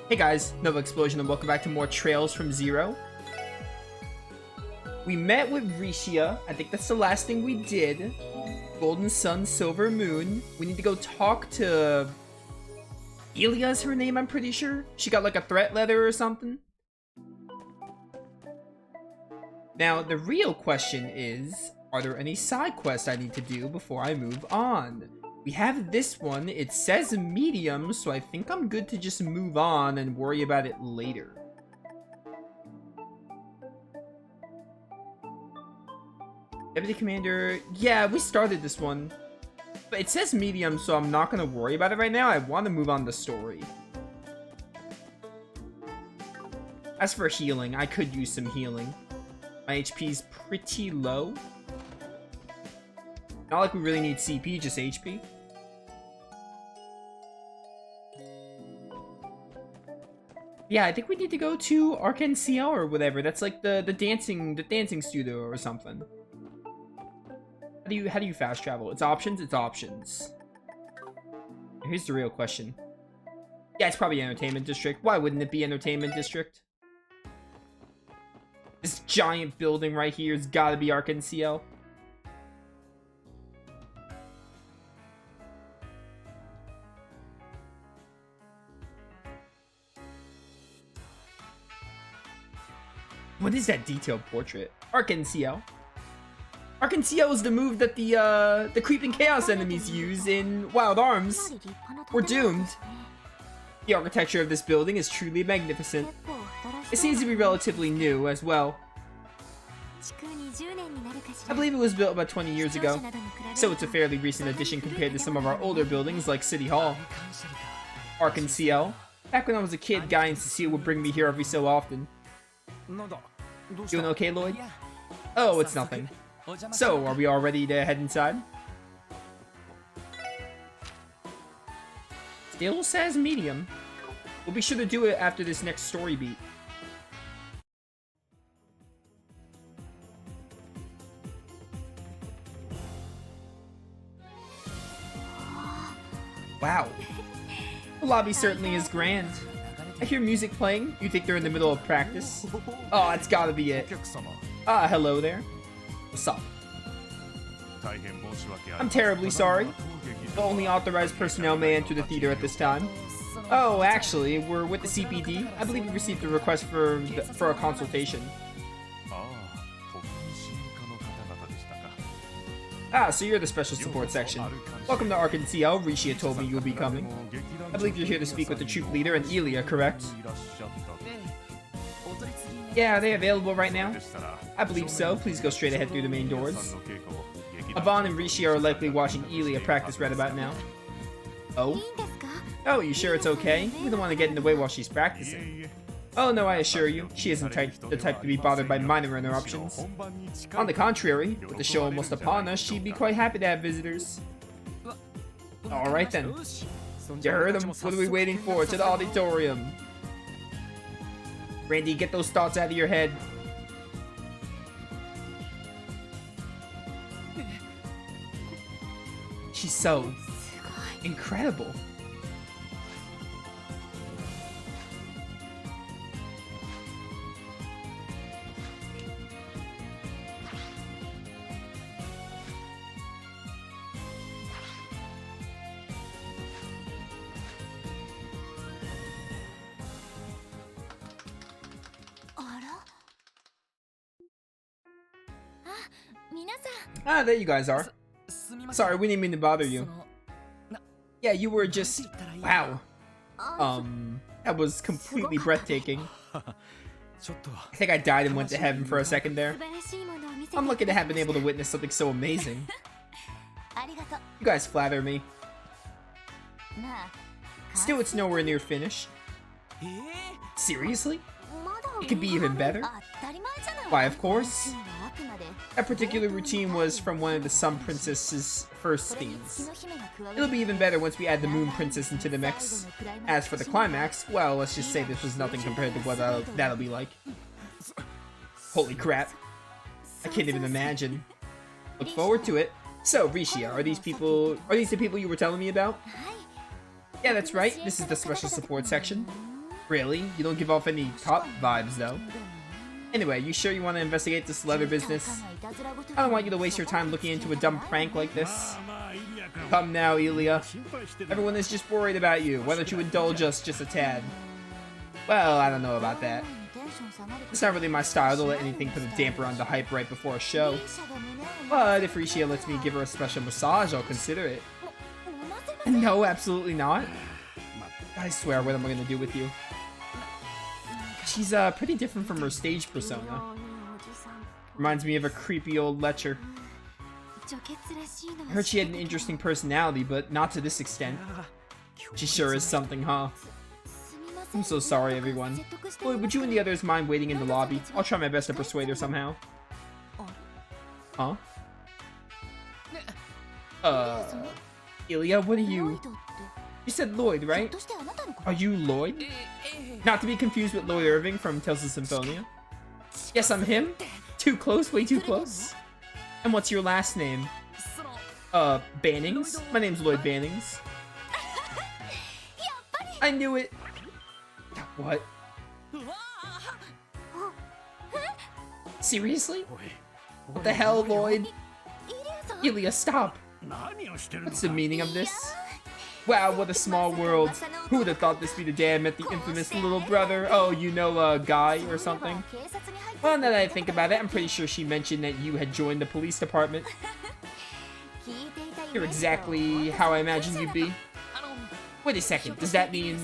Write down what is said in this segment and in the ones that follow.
Hey guys, Novaexplosion and welcome back to more Trails from Zero. We met with Rishia. I think that's the last thing we did. Golden Sun, Silver Moon. We need to go talk to... Elia's her name, I'm pretty sure. She got like a threat letter or something. Now, the real question is, are there any side quests I need to do before I move on? We have this one. It says medium, so I think I'm good to just move on and worry about it later. Deputy Commander, yeah, we started this one. But it says medium, so I'm not going to worry about it right now. I want to move on the story. As for healing, I could use some healing. My HP's pretty low. Not like we really need CP, just HP. Yeah, I think we need to go to Ciel or whatever. That's like the dancing studio or something. How do you fast travel? It's options, it's options. Here's the real question. Yeah, it's probably Entertainment District. Why wouldn't it be Entertainment District? This giant building right here has got to be Ciel. What is that detailed portrait? Ciel. Ciel is the move that the creeping chaos enemies use in Wild Arms. We're doomed. The architecture of this building is truly magnificent. It seems to be relatively new as well. I believe it was built about 20 years ago, so it's a fairly recent addition compared to some of our older buildings like City Hall. Ciel. Back when I was a kid, Guy and Cecile would bring me here every so often. Doing okay, Lloyd? Oh, it's nothing. So, are we all ready to head inside? Still says medium. We'll be sure to do it after this next story beat. Wow. The lobby certainly is grand. I hear music playing. You think they're in the middle of practice? Oh, it's gotta be it. Ah, hello there. What's up? I'm terribly sorry. The only authorized personnel may enter the theater at this time. Oh, actually, we're with the CPD. I believe we received a request for a consultation. Ah, so you're the special support section. Welcome to Ciel. Rishia told me you'll be coming. I believe you're here to speak with the troop leader and Elia, correct? Yeah, are they available right now? I believe so. Please go straight ahead through the main doors. Avon and Rishia are likely watching Elia practice right about now. Oh? Oh, you sure it's okay? We don't want to get in the way while she's practicing. Oh no, I assure you, she isn't the type to be bothered by minor interruptions. On the contrary, with the show almost upon us, she'd be quite happy to have visitors. Alright then. You heard him. What are we waiting for? To the auditorium. Randy, get those thoughts out of your head. She's so incredible. Ah, there you guys are. Sorry, we didn't mean to bother you. Yeah, you were just... Wow. That was completely breathtaking. I think I died and went to heaven for a second there. I'm lucky to have been able to witness something so amazing. You guys flatter me. Still, it's nowhere near finished. Seriously? It could be even better? Why, of course. That particular routine was from one of the Sun Princess's first themes. It'll be even better once we add the Moon Princess into the mix. As for the climax, well, let's just say this was nothing compared to what that'll be like. Holy crap. I can't even imagine. Look forward to it. So, Rishia, are these the people you were telling me about? Yeah, that's right. This is the special support section. Really? You don't give off any cop vibes, though. Anyway, you sure you want to investigate this leather business? I don't want you to waste your time looking into a dumb prank like this. Come now, Ilya. Everyone is just worried about you. Why don't you indulge us just a tad? Well, I don't know about that. It's not really my style to let anything put a damper on the hype right before a show. But if Rishi lets me give her a special massage, I'll consider it. No, absolutely not. I swear what am I gonna do with you? She's pretty different from her stage persona. Reminds me of a creepy old lecher. I heard she had an interesting personality, but not to this extent. She sure is something, huh? I'm so sorry, everyone. Lloyd, would you and the others mind waiting in the lobby? I'll try my best to persuade her somehow. Huh? Ilya, what are you? You said Lloyd, right? Are you Lloyd? Not to be confused with Lloyd Irving from Tales of Symphonia. Yes, I'm him. Too close, way too close. And what's your last name? Bannings? My name's Lloyd Bannings. I knew it. What? Seriously? What the hell, Lloyd? Ilya, stop. What's the meaning of this? Wow, what a small world. Who would have thought this be the day I met the infamous little brother? Oh, you know, Guy or something? Well, now that I think about it, I'm pretty sure she mentioned that you had joined the police department. You're exactly how I imagined you'd be. Wait a second, does that mean...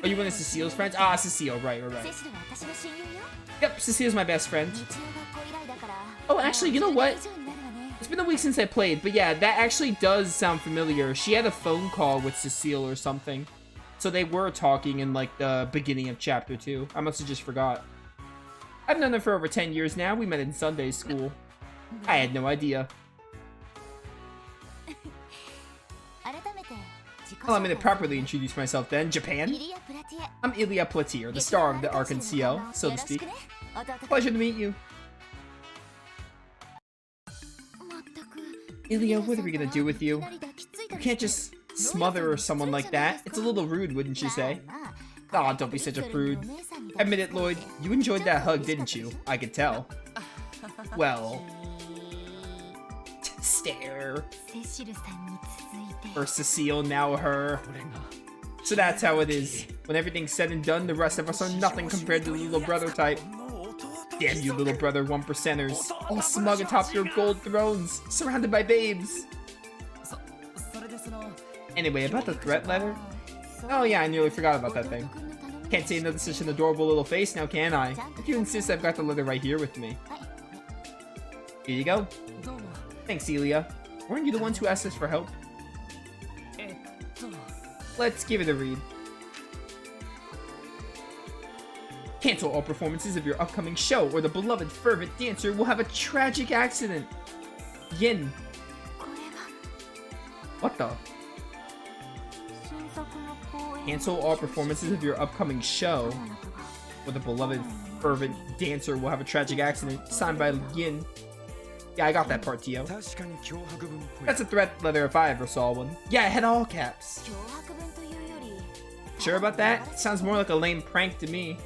Are you one of Cecile's friends? Ah, Cecile, right. Yep, Cecile's my best friend. Oh, actually, you know what? It's been a week since I played, but yeah, that actually does sound familiar. She had a phone call with Cecile or something. So they were talking in, like, the beginning of Chapter 2. I must have just forgot. I've known her for over 10 years now. We met in Sunday school. I had no idea. Well, I'm gonna properly introduce myself then. Japan? I'm Ilya Platier, the star of the arc in Ciel, so to speak. Pleasure to meet you. Ilya, what are we gonna do with you? You can't just smother someone like that. It's a little rude, wouldn't you say? Aw, don't be such a prude. Admit it, Lloyd. You enjoyed that hug, didn't you? I could tell. Well... Stare. First Cecile, now her. So that's how it is. When everything's said and done, the rest of us are nothing compared to the little brother type. Damn you little brother 1%ers. All smug atop your gold thrones, surrounded by babes. Anyway, about the threat letter. Oh yeah, I nearly forgot about that thing. Can't say no to such an adorable little face now, can I? If you insist, I've got the letter right here with me. Here you go. Thanks, Ilya. Weren't you the ones who asked us for help? Let's give it a read. Cancel all performances of your upcoming show, or the beloved fervent dancer will have a tragic accident. Yin. What the? Cancel all performances of your upcoming show, or the beloved fervent dancer will have a tragic accident. Signed by Yin. Yeah, I got that part, Tio. That's a threat letter if I ever saw one. Yeah, it had all caps. Sure about that? Sounds more like a lame prank to me.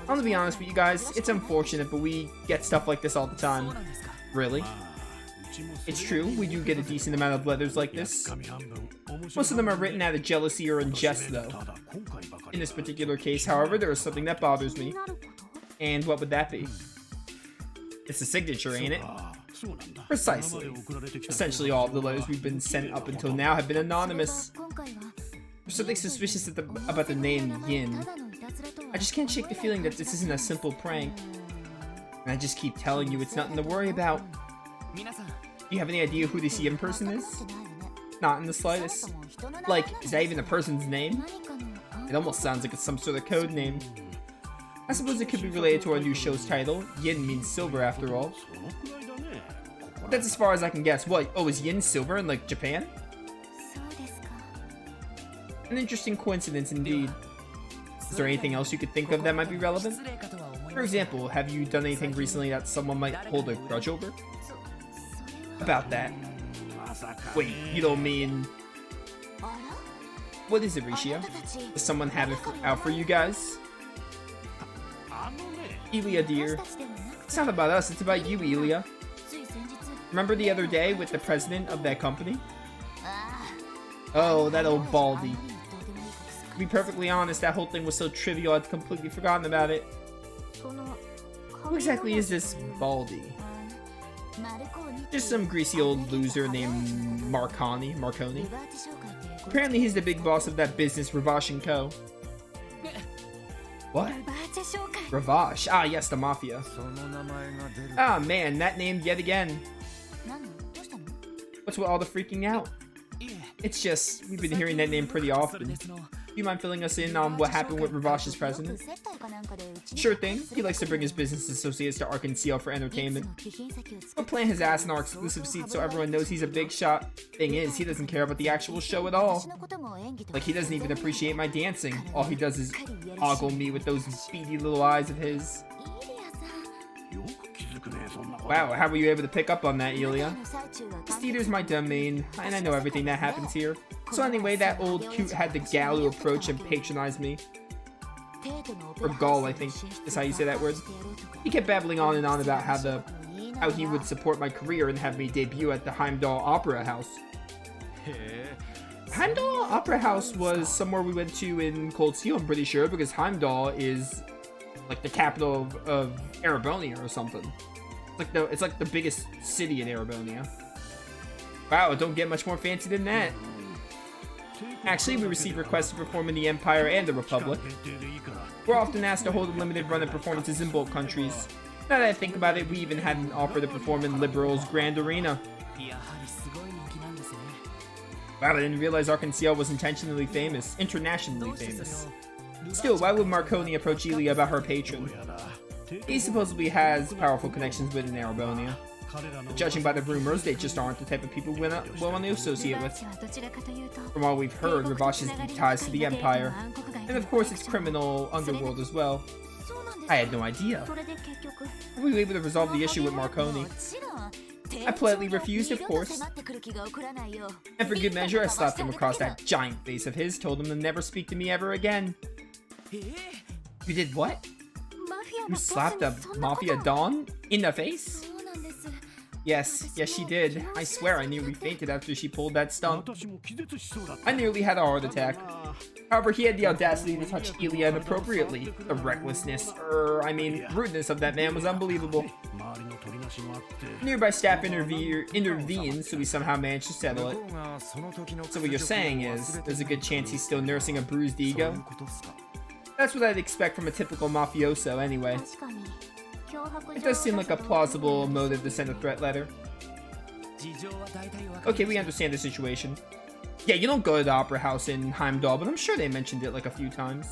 I'm gonna be honest with you guys, it's unfortunate, but we get stuff like this all the time. Really? It's true, we do get a decent amount of letters like this. Most of them are written out of jealousy or in jest, though. In this particular case, however, there is something that bothers me. And what would that be? It's a signature, ain't it? Precisely. Essentially all of the letters we've been sent up until now have been anonymous. There's something suspicious about the name Yin. I just can't shake the feeling that this isn't a simple prank. And I just keep telling you it's nothing to worry about. Do you have any idea who this Yin person is? Not in the slightest. Like, is that even a person's name? It almost sounds like it's some sort of code name. I suppose it could be related to our new show's title. Yin means silver after all. That's as far as I can guess. What? Oh, is Yin silver in, like, Japan? An interesting coincidence indeed. Is there anything else you could think of that might be relevant? For example, have you done anything recently that someone might hold a grudge over? About that. Wait, you don't mean... What is it, Rishi? Does someone have it out for you guys? Elia, dear. It's not about us, it's about you, Elia. Remember the other day with the president of that company? Oh, that old baldy. To be perfectly honest, that whole thing was so trivial I'd completely forgotten about it. Who exactly is this baldy? Just some greasy old loser named Marconi. Apparently he's the big boss of that business, Ravash & Co. What? Ravash. Ah, yes, the Mafia. Ah, man, that name yet again. What's with all the freaking out? It's just, we've been hearing that name pretty often. Do you mind filling us in on what happened with Ravash's president? Sure thing. He likes to bring his business associates to Ciel for entertainment. He'll plant his ass in our exclusive seat so everyone knows he's a big shot. Thing is, he doesn't care about the actual show at all. Like, he doesn't even appreciate my dancing. All he does is ogle me with those beady little eyes of his. Wow, how were you able to pick up on that, Elia? This theater's my domain, and I know everything that happens here. So anyway, that old coot had the gall to approach and patronize me. Or gall, I think, is how you say that word. He kept babbling on and on about how he would support my career and have me debut at the Heimdall Opera House. Heimdall Opera House was somewhere we went to in Cold Steel, I'm pretty sure, because Heimdall is like the capital of Erebonia or something. It's like the biggest city in Erebonia. Wow, don't get much more fancy than that. Actually, we receive requests to perform in the Empire and the Republic. We're often asked to hold a limited run of performances in both countries. Now that I think about it, we even had an offer to perform in Liberal's Grand Arena. Wow, I didn't realize Ciel was internationally famous. Still, why would Marconi approach Elia about her patron? He supposedly has powerful connections within Erebonia. But judging by the rumors, they just aren't the type of people we want to associate with. From all we've heard, Ravash has deep ties to the Empire, and of course its criminal underworld as well. I had no idea. Were we able to resolve the issue with Marconi? I politely refused, of course. And for good measure, I slapped him across that giant face of his, told him to never speak to me ever again. You did what? You slapped a Mafia Don in the face? Yes, she did. I swear I nearly fainted after she pulled that stunt. I nearly had a heart attack. However, he had the audacity to touch Elia inappropriately. The recklessness, rudeness of that man was unbelievable. Nearby staff intervened, so we somehow managed to settle it. So what you're saying is, there's a good chance he's still nursing a bruised ego? That's what I'd expect from a typical mafioso, anyway. It does seem like a plausible motive to send a threat letter. Okay, we understand the situation. Yeah, you don't go to the Opera House in Heimdall, but I'm sure they mentioned it like a few times.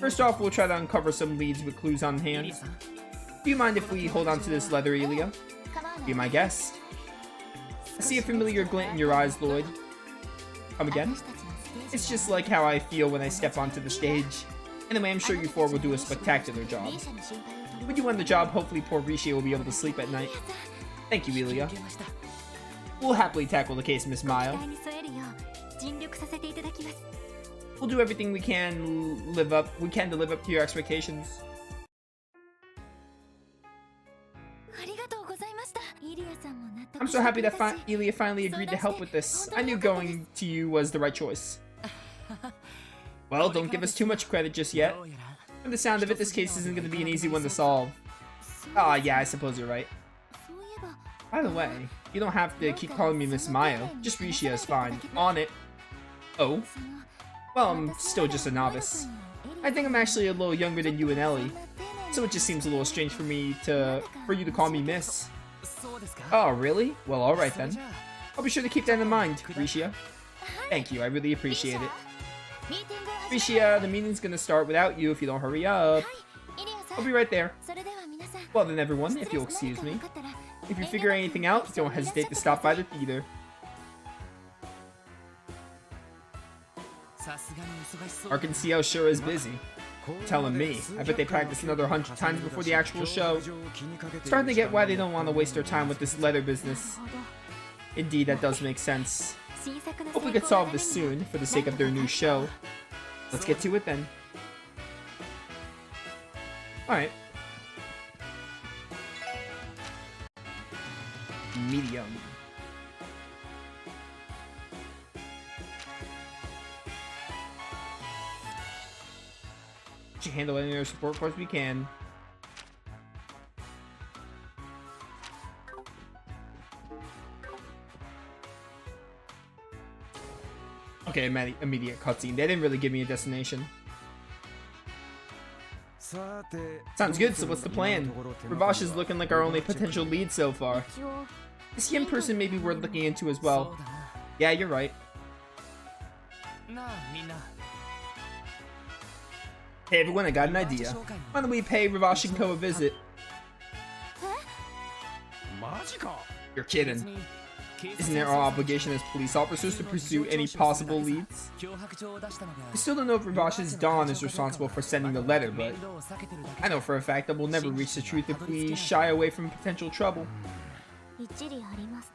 First off, we'll try to uncover some leads with clues on hand. Do you mind if we hold on to this leather, Elia? Be my guest. I see a familiar glint in your eyes, Lloyd. Come again? It's just like how I feel when I step onto the stage. Anyway, I'm sure you four will do a spectacular job. When you win the job, hopefully poor Rishi will be able to sleep at night. Thank you, Elia. We'll happily tackle the case, Miss Maya. We'll do everything we can to live up to your expectations. I'm so happy that Elia finally agreed to help with this. I knew going to you was the right choice. Well, don't give us too much credit just yet. From the sound of it, this case isn't going to be an easy one to solve. Ah, yeah, I suppose you're right. By the way, you don't have to keep calling me Miss Maya. Just Rishi is fine. On it. Oh? Well, I'm still just a novice. I think I'm actually a little younger than you and Ellie. So it just seems a little strange for you to call me Miss. Oh, really? Well, alright then. I'll be sure to keep that in mind, Rishi. Thank you, I really appreciate it. Rishi, the meeting's gonna start without you if you don't hurry up. I'll be right there. Well then everyone, if you'll excuse me. If you figure anything out, don't hesitate to stop by the theater. Ciel sure is busy. Telling me. I bet they practice another 100 times before the actual show. Starting to get why they don't want to waste their time with this leather business. Indeed, that does make sense. Hope we could solve this soon, for the sake of their new show. Let's get to it then. Alright. Medium. Should handle any other support force we can. Okay, immediate cutscene. They didn't really give me a destination. Sounds good, so what's the plan? Ravash is looking like our only potential lead so far. This Yin person may be worth looking into as well. Yeah, you're right. Hey everyone, I got an idea. Why don't we pay Ravash & Co a visit? You're kidding. Isn't it our obligation as police officers to pursue any possible leads? We still don't know if Ravash's Dawn is responsible for sending the letter, but I know for a fact that we'll never reach the truth if we shy away from potential trouble.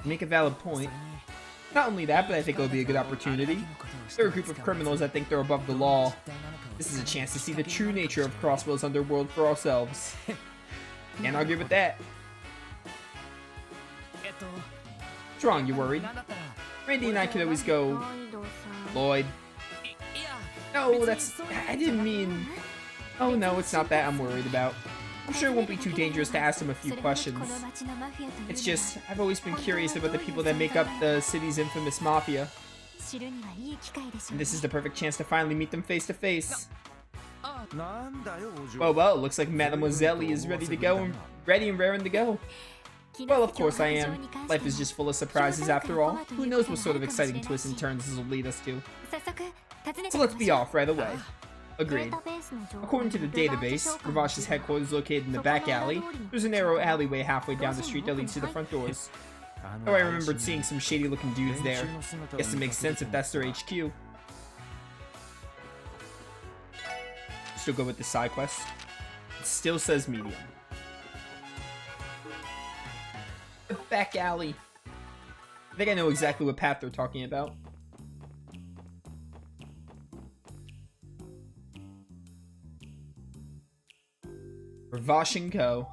Make a valid point. Not only that, but I think it'll be a good opportunity. They're a group of criminals that think they're above the law. This is a chance to see the true nature of Crosswell's underworld for ourselves. Can't argue with that. What's wrong, you worried? Randy and I could always go... Lloyd. No, I didn't mean... Oh no, it's not that I'm worried about. I'm sure it won't be too dangerous to ask him a few questions. It's just, I've always been curious about the people that make up the city's infamous mafia. And this is the perfect chance to finally meet them face to face. Well, it looks like Mademoiselle is ready to go and raring to go. Well, of course I am. Life is just full of surprises after all. Who knows what sort of exciting twists and turns this will lead us to. So let's be off right away. Agreed. According to the database, Ravash's headquarters is located in the back alley. There's a narrow alleyway halfway down the street that leads to the front doors. Oh, I remembered seeing some shady looking dudes there. Guess it makes sense if that's their HQ. Still go with the side quest. It still says medium. The back alley. I think I know exactly what path they're talking about. Ravash & Co.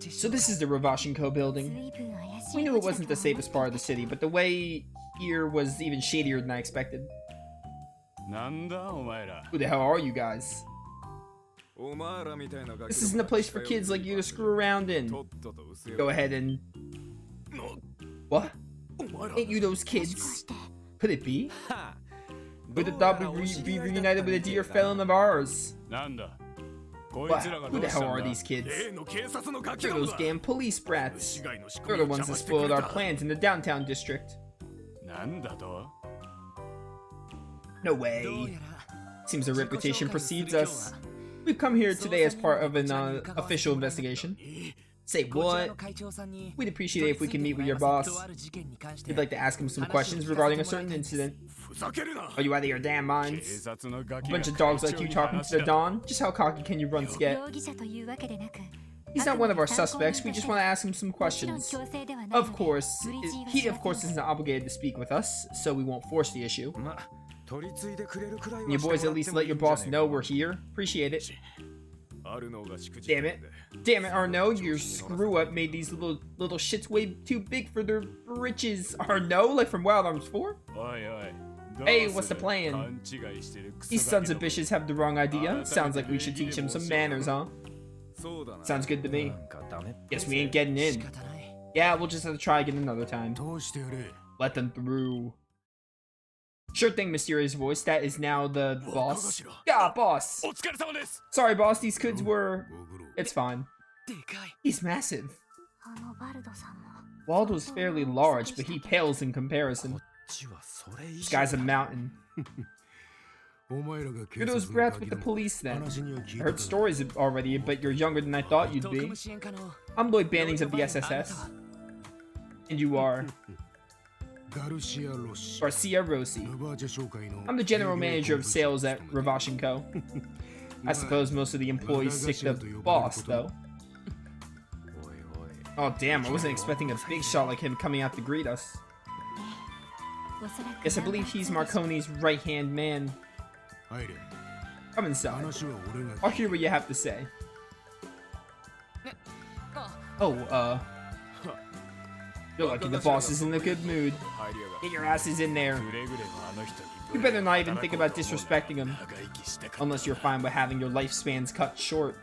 So this is the Ravash & Co building. We knew it wasn't the safest part of the city, but the way here was even shadier than I expected. Who the hell are you guys? This isn't a place for kids like you to screw around in. Go ahead and... What? Ain't you those kids? Could it be? Who'd have thought we'd be reunited with a dear felon of ours? What? Who the hell are these kids? They're those damn police brats. They're the ones that spoiled our plans in the downtown district. No way. Seems a reputation precedes us. We've come here today as part of an official investigation. Say what? We'd appreciate it if we can meet with your boss. We'd like to ask him some questions regarding a certain incident. Are you out of your damn minds? A bunch of dogs like you talking to the Don? Just how cocky can you run, Sket? He's not one of our suspects, we just want to ask him some questions. Of course, he of course isn't obligated to speak with us, so we won't force the issue. Can you boys at least let your boss know we're here? Appreciate it. Damn it. Damn it, Arno, your screw-up made these little shits way too big for their britches. Arno, like from Wild Arms 4? Hey, what's the plan? These sons of bitches have the wrong idea. Sounds like we should teach them some manners, huh? Sounds good to me. Guess we ain't getting in. Yeah, we'll just have to try again another time. Let them through. Sure thing, mysterious voice. That is now the boss. Yeah, boss! Sorry, boss, these kids were... It's fine. He's massive. Waldo's fairly large, but he pales in comparison. This guy's a mountain. You're those brats with the police, then. I heard stories already, but you're younger than I thought you'd be. I'm Lloyd Bannings of the SSS. And you are... Garcia Rossi. I'm the general manager of sales at Ravash & Co. I suppose most of the employees stick to the boss, though. Oh damn, I wasn't expecting a big shot like him coming out to greet us. Yes, I believe he's Marconi's right-hand man. Come inside. I'll hear what you have to say. Oh, you're lucky the boss is in a good mood. Get your asses in there. You better not even think about disrespecting him. Unless you're fine with having your lifespans cut short.